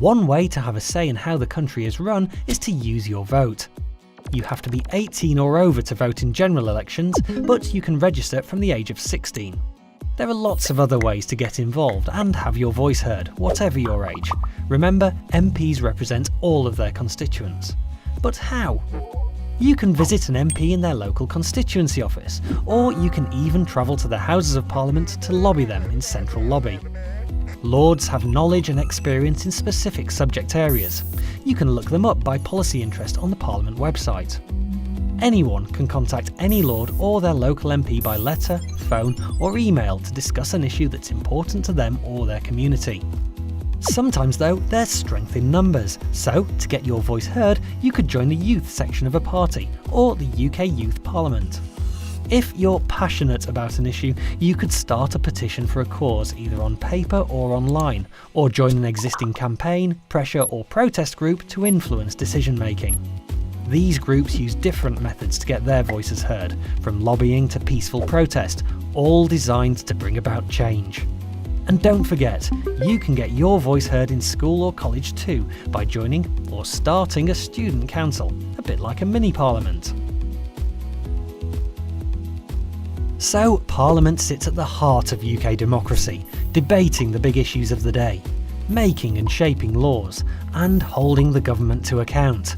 One way to have a say in how the country is run is to use your vote. You have to be 18 or over to vote in general elections, but you can register from the age of 16. There are lots of other ways to get involved and have your voice heard, whatever your age. Remember, MPs represent all of their constituents. But how? You can visit an MP in their local constituency office, or you can even travel to the Houses of Parliament to lobby them in Central Lobby. Lords have knowledge and experience in specific subject areas. You can look them up by policy interest on the Parliament website. Anyone can contact any Lord or their local MP by letter, phone or email to discuss an issue that's important to them or their community. Sometimes though, there's strength in numbers, so to get your voice heard, you could join the youth section of a party or the UK Youth Parliament. If you're passionate about an issue, you could start a petition for a cause either on paper or online, or join an existing campaign, pressure or protest group to influence decision making. These groups use different methods to get their voices heard, from lobbying to peaceful protest, all designed to bring about change. And don't forget, you can get your voice heard in school or college too by joining or starting a student council, a bit like a mini parliament. So, Parliament sits at the heart of UK democracy, debating the big issues of the day, making and shaping laws, and holding the government to account.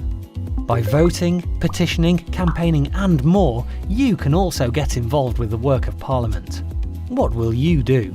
By voting, petitioning, campaigning and more, you can also get involved with the work of Parliament. What will you do?